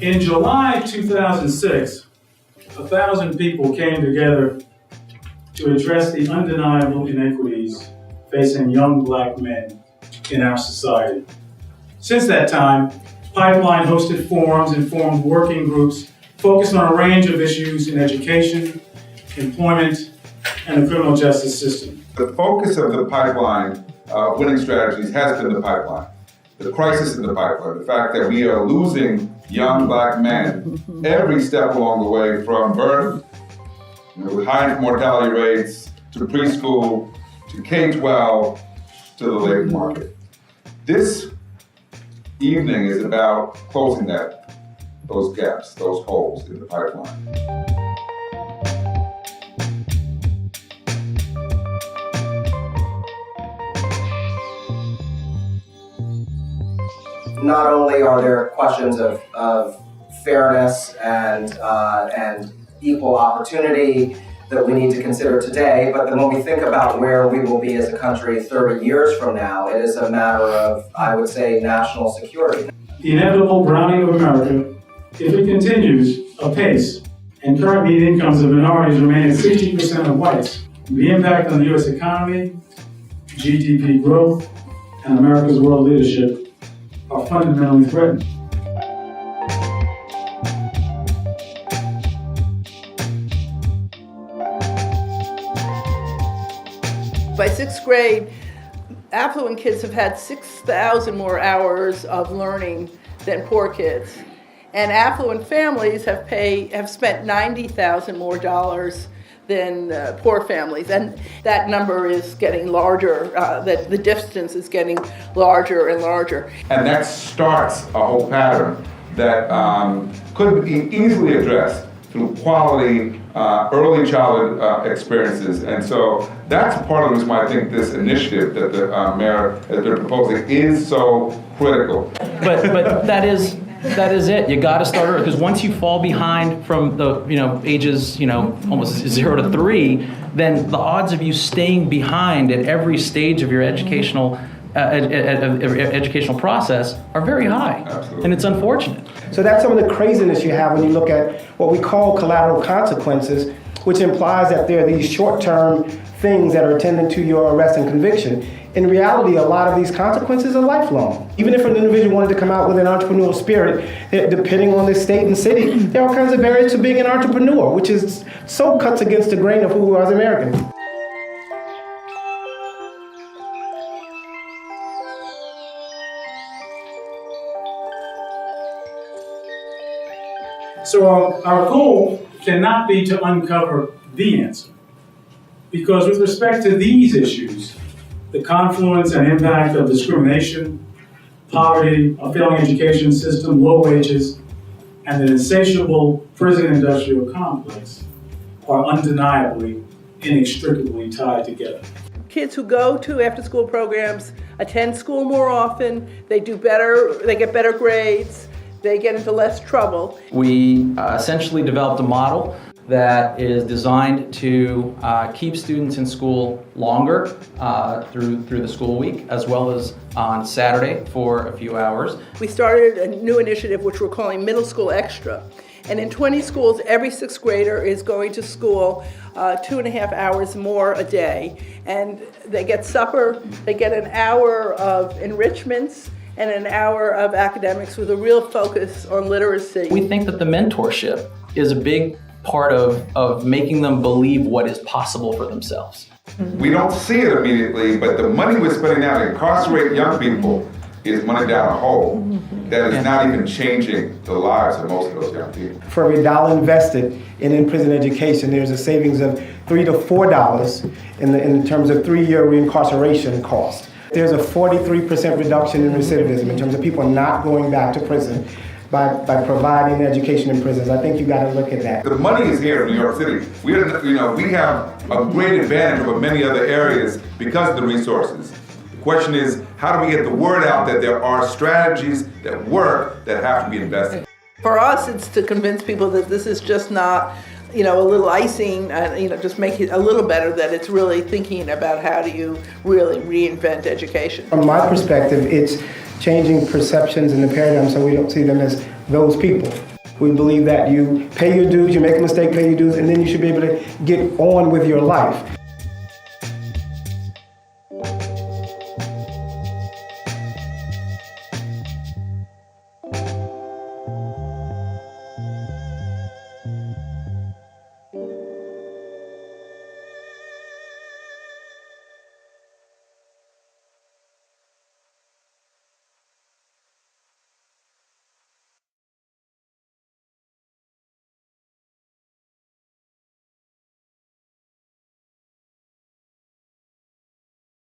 In July 2006, 1,000 people came together to address the undeniable inequities facing young black men in our society. Since that time, Pipeline hosted forums and formed working groups focused on a range of issues in education, employment, and the criminal justice system. The focus of the Pipeline winning strategies has been the pipeline, the crisis in the pipeline, the fact that we are losing young black men every step along the way, from birth, with high mortality rates, to preschool, to K-12, to the labor market. This evening is about closing those gaps, those holes in the pipeline. Not only are there questions of fairness and equal opportunity that we need to consider today, but then when we think about where we will be as a country 30 years from now, it is a matter of, I would say, national security. The inevitable browning of America, if it continues apace and current median incomes of minorities remain at 60% of whites, the impact on the U.S. economy, GDP growth, and America's world leadership are fundamentally threatened. By sixth grade, affluent kids have had 6,000 more hours of learning than poor kids. And affluent families have spent $90,000 more dollars than poor families. And that number is getting larger, that the distance is getting larger and larger. And that starts a whole pattern that could be easily addressed through quality early childhood experiences. And so that's part of the reason why I think this initiative that the mayor has been proposing is so critical. But that is it. You got to start early, because once you fall behind from the ages almost 0 to 3, then the odds of you staying behind at every stage of your educational process are very high. Absolutely. And it's unfortunate. So that's some of the craziness you have when you look at what we call collateral consequences, which implies that there are these short-term things that are attendant to your arrest and conviction. In reality, a lot of these consequences are lifelong. Even if an individual wanted to come out with an entrepreneurial spirit, depending on the state and city, there are all kinds of barriers to being an entrepreneur, which is so cuts against the grain of who we are as Americans. So our goal cannot be to uncover the answer, because with respect to these issues, the confluence and impact of discrimination, poverty, a failing education system, low wages, and an insatiable prison industrial complex are undeniably, inextricably tied together. Kids who go to after-school programs attend school more often, they do better, they get better grades, they get into less trouble. We essentially developed a model that is designed to keep students in school longer through the school week, as well as on Saturday for a few hours. We started a new initiative which we're calling Middle School Extra. And in 20 schools, every sixth grader is going to school 2.5 hours more a day. And they get supper, they get an hour of enrichments, and an hour of academics with a real focus on literacy. We think that the mentorship is a big part of making them believe what is possible for themselves. We don't see it immediately, but the money we're spending now to incarcerate young people is money down a hole that is not even changing the lives of most of those young people. For every dollar invested in prison education, there's a savings of $3 to $4 in terms of 3-year reincarceration cost. There's a 43% reduction in recidivism in terms of people not going back to prison by providing education in prisons. I think you got to look at that. The money is here in New York City. We have a great advantage over many other areas because of the resources. The question is, how do we get the word out that there are strategies that work that have to be invested? For us, it's to convince people that this is just not a little icing, just make it a little better, that it's really thinking about how do you really reinvent education. From my perspective, it's changing perceptions and the paradigm so we don't see them as those people. We believe that you pay your dues, you make a mistake, pay your dues, and then you should be able to get on with your life.